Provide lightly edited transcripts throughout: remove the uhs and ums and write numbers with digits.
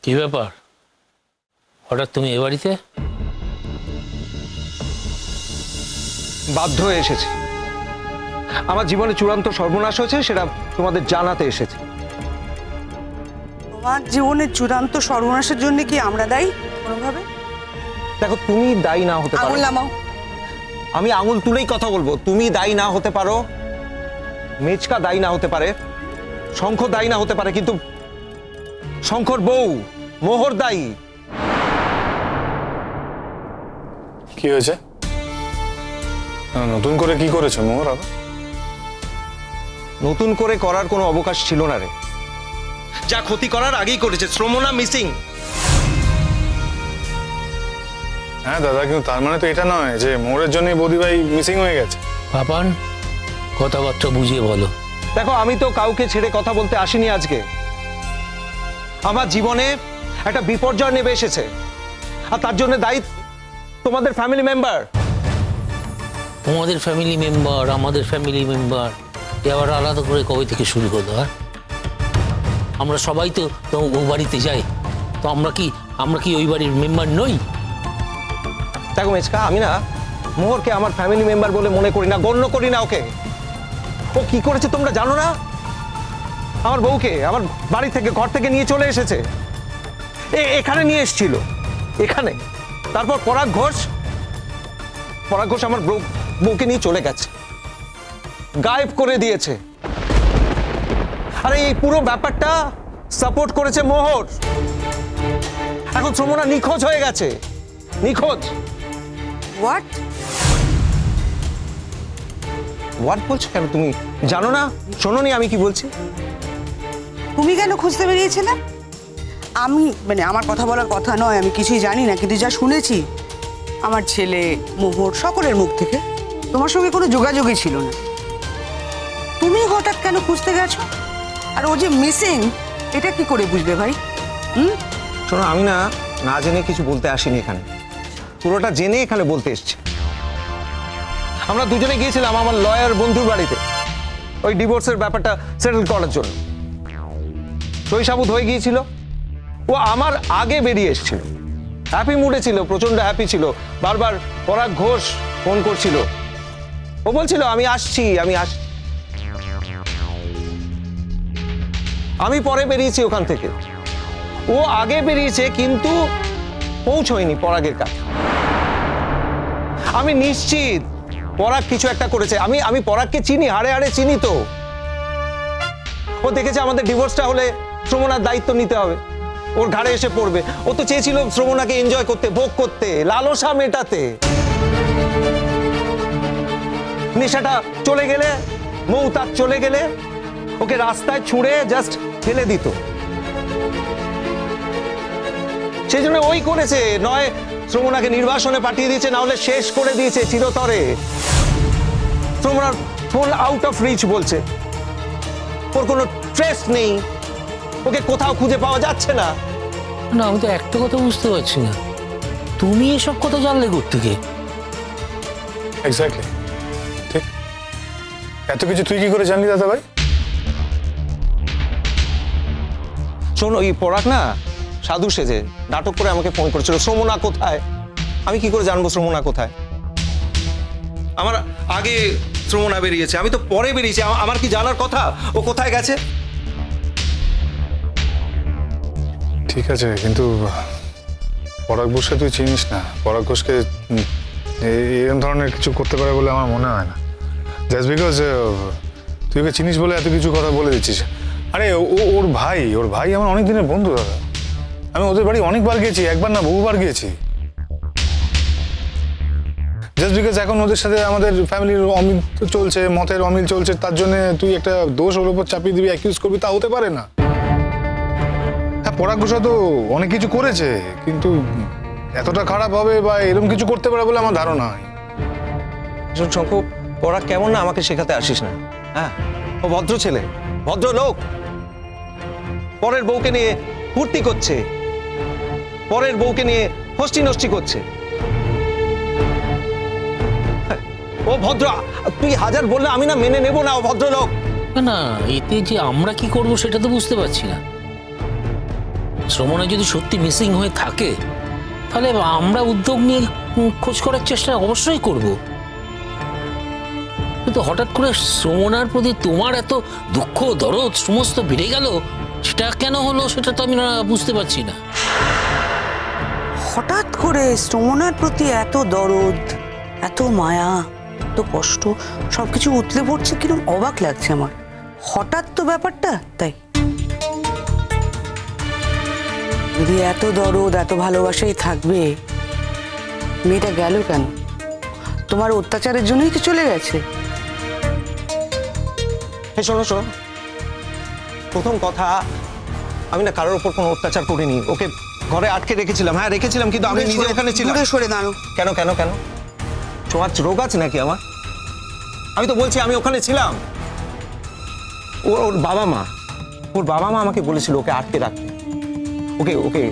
কি ব্যাপার, হঠাৎ তুমি এ বাড়িতে? বাধ্য হয়ে এসেছি। আমার জীবনে চূড়ান্ত সর্বনাশ হয়েছে, সেটা তোমাদের জানাতে এসেছি। তোমার জীবনের চূড়ান্ত সর্বনাশের জন্য কি আমরা দায়ী কোনোভাবে? দেখো, তুমি দায়ী না হতে পারো। আঙুল নামাও। আমি আঙুল তুলেই কথা বলবো। তুমি দায়ী না হতে পারো, মেচকা দায়ী না হতে পারে, শঙ্খ দায়ী না হতে পারে, কিন্তু শঙ্কর বউ মোহর দায়ী। কি হয়েছে? নতুন করে কি করেছে মোহর? নতুন করে করার কোনো অবকাশ ছিল না রে। যা ক্ষতি করার আগেই করেছে। শ্রমনা মিসিং। হ্যাঁ দাদা, কিন্তু তার মানে তো এটা নয় যে মোহরের জন্য বৌদিভাই মিসিং হয়ে গেছে। পাপান, কথাবার্তা বুঝিয়ে বলো। দেখো, আমি তো কাউকে ছেড়ে কথা বলতে আসিনি আজকে। আমার জীবনে একটা বিপর্যয় নেমে এসেছে, আর তার জন্য দায়ী তোমাদের ফ্যামিলি মেম্বার। তোমাদের ফ্যামিলি মেম্বার, আমাদের ফ্যামিলি মেম্বার, এ আবার আলাদা করে কবে থেকে শুরু হলো? আর আমরা সবাই তো ও বাড়িতে যাই, তো আমরা কি ওই বাড়ির মেম্বার নই? দেখো মেচকা, আমি না মোহরকে আমার ফ্যামিলি মেম্বার বলে মনে করি না, গণ্য করি না ওকে। ও কি করেছে তোমরা জানো না? আমার বউকে আমার বাড়ি থেকে, ঘর থেকে নিয়ে চলে এসেছে। এখানে নিয়ে এসেছিল, এখানে। তারপর পরাগ ঘোষ আমার বউকে নিয়ে চলে গেছে, গায়েব করে দিয়েছে। আরে এই পুরো ব্যাপারটা সাপোর্ট করেছে মোহর। এখন শ্রমনা নিখোঁজ হয়ে গেছে, নিখোঁজ। হোয়াট? হোয়াট বলছো কেন? তুমি জানো না, শোনোনি আমি কি বলছি? তুমি কেন খুঁজতে বেরিয়েছিলে? আমি আমার কথা বলার কথা নয়, আমি কিছুই জানি না, কিন্তু যা শুনেছি আমার ছেলে, মোহর, সকলের মুখ থেকে, তোমার সঙ্গে কোনো যোগাযোগই ছিল না। তুমি হঠাৎ কেন খুঁজতে গেছো? আর ও যে মিসিং, এটা কি করে বুঝবে ভাই? শোনো, আমি না জেনে কিছু বলতে আসিনি এখানে, পুরোটা জেনে এখানে বলতে এসছি। আমরা দুজনে গিয়েছিলাম আমার লয়ার বন্ধুর বাড়িতে ওই ডিভোর্সের ব্যাপারটা সেটেল করার জন্য। সই সাবুত হয়ে গিয়েছিল। ও আমার আগে বেরিয়ে এসেছিল, হ্যাপি মুডে ছিল, প্রচন্ড হ্যাপি ছিল। বারবার পরাগ ঘোষ ফোন করছিল, ও বলছিল আমি আসছি। আমি পরে বেরিয়েছি ওখান থেকে, ও আগে বেরিয়েছে, কিন্তু পৌঁছয়নি পরাগের কাছে। আমি নিশ্চিত পরাগ কিছু একটা করেছে। আমি পরাগকে চিনি, হাড়ে হাড়ে চিনি। তো ও দেখেছে আমাদের ডিভোর্সটা হলে শ্রমনার দায়িত্ব নিতে হবে, ওর ঘাড়ে এসে পড়বে। ও তো চেয়েছিল শ্রমনাকে এনজয় করতে, ভোগ করতে, লালসা মেটাতে। নেশাটা চলে গেলে, মৌতাক চলে গেলে ওকে রাস্তায় ছুঁড়ে জাস্ট ফেলে দিত। সেই জন্য ওই করেছে, নয় শ্রমনাকে নির্বাসনে পাঠিয়ে দিয়েছে, না হলে শেষ করে দিয়েছে চিরতরে। শ্রমনার ফুল আউট অফ রিচ বলছে, ওর কোনো ট্রেস নেই, ওকে কোথাও খুঁজে পাওয়া যাচ্ছে না। না, আমি তো একটা কথা বুঝতে পারছি না, তুমি এসব কথা জানলে কোত্থেকে? এক্স্যাক্টলি, ঠিক। এত কিছু তুই কি করে জানলি দাদা ভাই? শোন, ওই পরাগ না সাধু সেজে নাটক করে আমাকে ফোন করেছিল, শ্রমনা কোথায়। আমি কি করে জানবো শ্রমনা কোথায়? আমার আগে শ্রমনা বেরিয়েছে, আমি তো পরে বেরিয়েছি। আমার কি জানার কথা ও কোথায় গেছে? ঠিক আছে, কিন্তু পরাগ ঘোষকে তুই চিনিস না। পরাগ ঘোষকে এরকম ধরনের কিছু করতে পারে বলে আমার মনে হয় না। জাস্ট বিকজ তুই ওকে চিনিস বলে এত কিছু কথা বলে দিচ্ছিস। আরে ওর ভাই আমার অনেক দিনের বন্ধু দাদা। আমি ওদের বাড়ি অনেকবার গেছি, একবার না বহুবার গেছি। জাস্ট বিকজ এখন ওদের সাথে আমাদের ফ্যামিলির অমিল চলছে, মতের অমিল চলছে, তার জন্য তুই একটা দোষ ওর উপর চাপিয়ে দিবি, অ্যাকিউজ করবি, তা হতে পারে না। হ্যাঁ, পরাগ ঘোষ তো অনেক কিছু করেছে, কিন্তু এতটা খারাপ হবে বা এরকম কিছু করতে পারে বলে আমার ধারণা হয়। শঙ্কু, পরাগ কেমন না আমাকে শেখাতে আসিস না। হ্যাঁ, ও ভদ্র ছেলে, ভদ্র লোক। পরের বউকে নিয়ে ফুর্তি করছে, পরের বউকে নিয়ে হস্তি নষ্টি করছে। ও ভদ্র। তুই হাজার বললে আমি না মেনে নেব না, ও ভদ্রলোক। না, এতে যে আমরা কি করব সেটা তো বুঝতে পারছি না। শ্রমণা যদি সত্যি মিসিং হয়ে থাকে তাহলে আমরা উদ্যোগ নিয়ে খোঁজ করার চেষ্টা অবশ্যই করব। কিন্তু হঠাৎ করে শ্রমণার প্রতি তোমার এত দুঃখ দরদ সমস্ত বেড়ে গেল, সেটা কেন হলো সেটা তো আমি বুঝতে পারছি না। হঠাৎ করে শ্রমণার প্রতি এত দরদ, এত মায়া, এত কষ্ট সবকিছু উতলে পড়ছে, কিরকম অবাক লাগছে আমার। হঠাৎ তো ব্যাপারটা, তাই যদি এত দরদ এত ভালোবাসাই থাকবে, মেয়েটা গেল কেন? তোমার অত্যাচারের জন্যই তো চলে গেছে। হ্যাঁ শোনো শোনো, প্রথম কথা, আমি না কারোর ওপর কোনো অত্যাচার করিনি। ওকে ঘরে আটকে রেখেছিলাম, হ্যাঁ রেখেছিলাম, কিন্তু আমি নিজে ওখানে ছিলাম। দূরে সরে দাঁড়ো। কেন কেন কেন ছোঁয়াচ রোগ আছে নাকি আমার? আমি তো বলছি আমি ওখানে ছিলাম। ওর বাবা মা আমাকে বলেছিল ওকে আটকে রাখতে, ওকে ওকে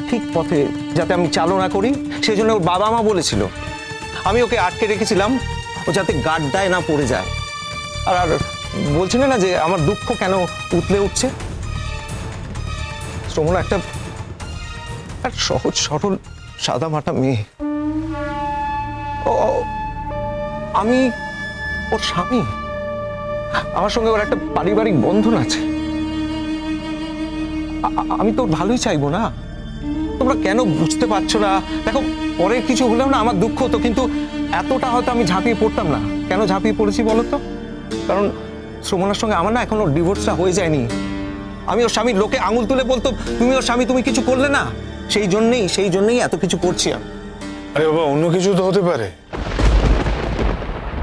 ঠিক পথে যাতে আমি চালনা করি, সেই জন্য ওর বাবা মা বলেছিল আমি ওকে আটকে রেখেছিলাম, ও যাতে গাড্ডায় না পড়ে যায়। আর আর বলছিল না যে আমার দুঃখ কেন উতলে উঠছে। শ্রমণা একটা সহজ সরল সাদা মাটা মেয়ে, আমি ওর স্বামী, আমার সঙ্গে ওর একটা পারিবারিক বন্ধন আছে। আমি তো ওর ভালোই চাইবো না। তোমরা কেন বুঝতে পারছো না? দেখো, পরের কিছু হলেও না আমার দুঃখ হতো, কিন্তু এতটা হয়তো আমি ঝাঁপিয়ে পড়তাম না। কেন ঝাঁপিয়ে পড়েছি বলো তো? কারণ শ্রমণার সঙ্গে আমার না এখনো ডিভোর্সটা হয়ে যায়নি। আমি ওর স্বামীর, লোকে আঙুল তুলে বলতো তুমি ওর স্বামী, তুমি কিছু করলে না। সেই জন্যই এত কিছু করছি আমি। আরে বাবা, অন্য কিছু তো হতে পারে।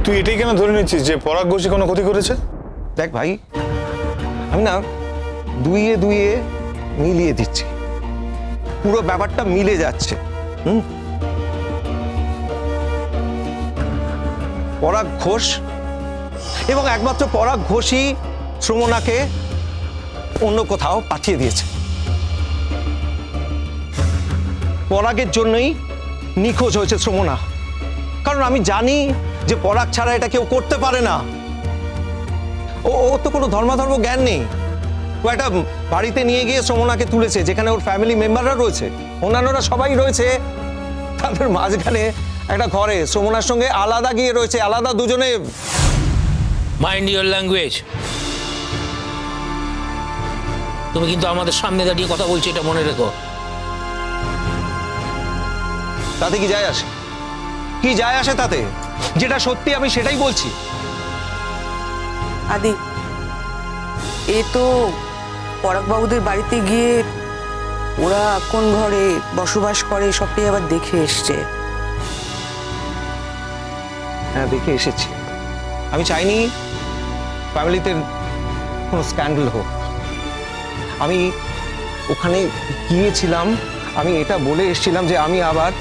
তুই এটাই কেন ধরে নিচ্ছিস যে পরাগ ঘোষী কোনো ক্ষতি করেছে? দেখ ভাই, আমি না দুইয়ে দুইয়ে মিলিয়ে দিচ্ছি, পুরো ব্যাপারটা মিলে যাচ্ছে। পরাগ ঘোষ এবং একমাত্র পরাগ ঘোষই শ্রমণাকে অন্য কোথাও পাঠিয়ে দিয়েছে। পরাগের জন্যই নিখোঁজ হয়েছে শ্রমণা, কারণ আমি জানি যে পরাগ ছাড়া এটা কেউ করতে পারে না। ও তো কোনো ধর্মাধর্ম জ্ঞান নেই। ও একটা বাড়িতে নিয়ে গিয়ে শ্রমণাকে তুলেছে, যেখানে ওর ফ্যামিলি মেম্বাররা রয়েছে, অন্যান্যরা সবাই রয়েছে। তাদের মাঝখানে একটা ঘরে শ্রমণার সঙ্গে আলাদা গিয়ে রয়েছে, আলাদা দুজনে। Mind your language. তুমি কিন্তু আমাদের সামনে দাঁড়িয়ে কথা বলছো, এটা মনে রেখো। তাতে কি যায় আসে? কি যায় আসে তাতে? যেটা সত্যি আমি সেটাই বলছি। আদি, এ তো পরাগবাবুদের বাড়িতে গিয়ে ওরা কোন ঘরে বসবাস করে সবটাই আবার দেখে এসছে। হ্যাঁ, দেখে এসেছি। আমি চাইনি ফ্যামিলিতে কোনো স্ক্যান্ডাল হোক। আমি ওখানে গিয়েছিলাম, আমি এটা বলে এসেছিলাম যে আমি আবার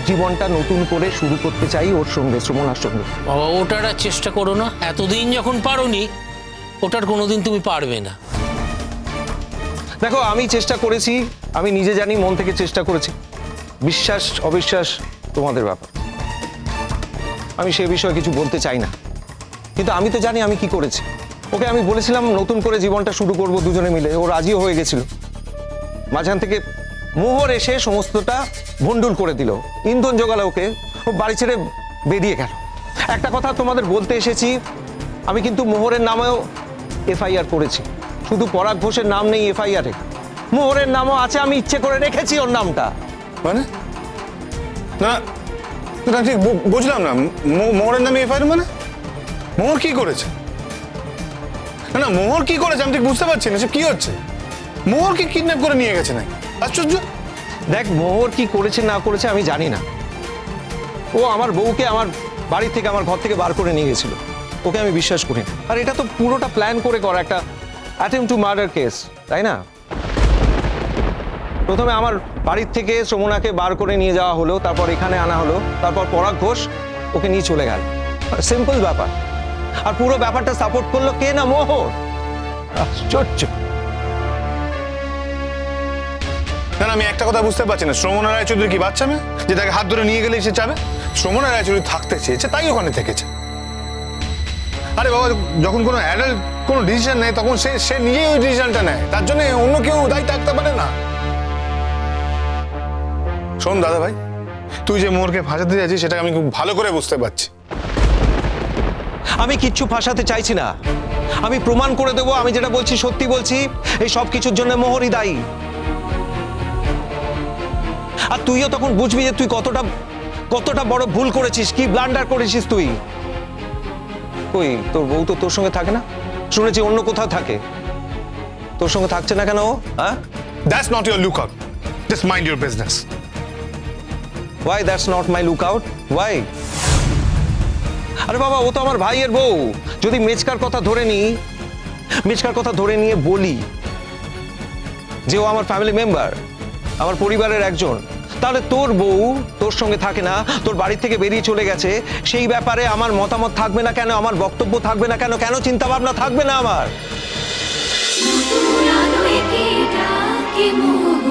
জীবনটা নতুন করে শুরু করতে চাই ওর সঙ্গে, শ্রমণার সঙ্গে। বাবা, ওটার আর চেষ্টা করো না। এতদিন যখন পারোনি, ওটার কোনোদিন তুমি পারবে না। দেখো, আমি চেষ্টা করেছি, আমি নিজে জানি, মন থেকে চেষ্টা করেছি। বিশ্বাস অবিশ্বাস তোমাদের ব্যাপার, আমি সে বিষয়ে কিছু বলতে চাই না। কিন্তু আমি তো জানি আমি কি করেছি। ওকে আমি বলেছিলাম নতুন করে জীবনটা শুরু করব দুজনে মিলে, ও রাজিও হয়ে গেছিল। মাঝখান থেকে মোহর এসে সমস্তটা ভণ্ডুল করে দিল, ইন্ধন জোগালো ওকে, ও বাড়ি ছেড়ে বেরিয়ে গেল। একটা কথা তোমাদের বলতে এসেছি, আমি কিন্তু মোহরের নামেও এফআইআর করেছি। শুধু পরাগ ঘোষের নাম নেই এফআইআরে, মোহরের নামও আছে। আমি ইচ্ছে করে রেখেছি ওর নামটা। মানে না না, ঠিক বুঝলাম না। মোহরের নামে এফআইআর মানে? মোহর কি করেছে? না না, মোহর কি করেছে আমি ঠিক বুঝতে পারছি না। সে কি হচ্ছে? মোহর কি কিডন্যাপ করে নিয়ে গেছে নাকি? আশ্চর্য। দেখ, মোহর কি করেছে না করেছে আমি জানি না। ও আমার বউকে আমার বাড়ি থেকে, আমার ঘর থেকে বার করে নিয়ে গেছিল। ওকে আমি বিশ্বাস করি না। আর এটা তো পুরোটা প্ল্যান করে করা একটা অ্যাটেম্পট টু মার্ডার কেস, তাই না? প্রথমে আমার বাড়ির থেকে শ্রমণাকে বার করে নিয়ে যাওয়া হলো, তারপর এখানে আনা হলো, তারপর পরাগ ঘোষ ওকে নিয়ে চলে গেল। সিম্পল ব্যাপার। আর পুরো ব্যাপারটা সাপোর্ট করলো কে না? মোহর। আশ্চর্য। না না, আমি একটা কথা বুঝতে পারছি না। শ্রমণা রায়চৌধুরী কি বাচ্চা মেয়ে যে তাকে হাত ধরে নিয়ে গেলে সে যাবে? শ্রমণা রায়চৌধুরী থাকতে চেয়েছে, তাই ওখানে থেকেছে। আরে বাবা, যখন কোনো অ্যাডাল্ট কোনো ডিসিশন নেয় তখন সে নিজেই ওই ডিসিশনটা নেয়, তার জন্য অন্য কেউ দায়ী থাকতে পারে না। শোন দাদা ভাই, তুই যে মোহরকে ফাঁসাতে চাইছিস সেটা আমি খুব ভালো করে বুঝতে পারছি। আমি কিচ্ছু ফাঁসাতে চাইছি না, আমি প্রমাণ করে দেবো আমি যেটা বলছি সত্যি বলছি। এই সব কিছুর জন্য মোহরই দায়ী। আর তুইও তখন বুঝবি যে তুই কতটা বড় ভুল করেছিস, কি ব্লান্ডার করেছিস তুই। কই তোর বউ তো তোর সঙ্গে থাকে না, শুনেছি অন্য কোথাও থাকে। তোর সঙ্গে থাকছে না কেন ও? হ্যাঁ, That's not your lookout. Just mind your business. why that's not my lookout? why? আরে বাবা, ও তো আমার ভাইয়ের বউ। যদি মেচকার কথা ধরে নিয়ে বলি যে ও আমার ফ্যামিলি মেম্বার, আমার পরিবারের একজন, তাহলে তোর বউ তোর সঙ্গে থাকে না, তোর বাড়ি থেকে বেরিয়ে চলে গেছে, সেই ব্যাপারে আমার মতামত থাকবে না কেন, আমার বক্তব্য থাকবে না কেন, কেন চিন্তা ভাবনা থাকবে না আমার? মোহর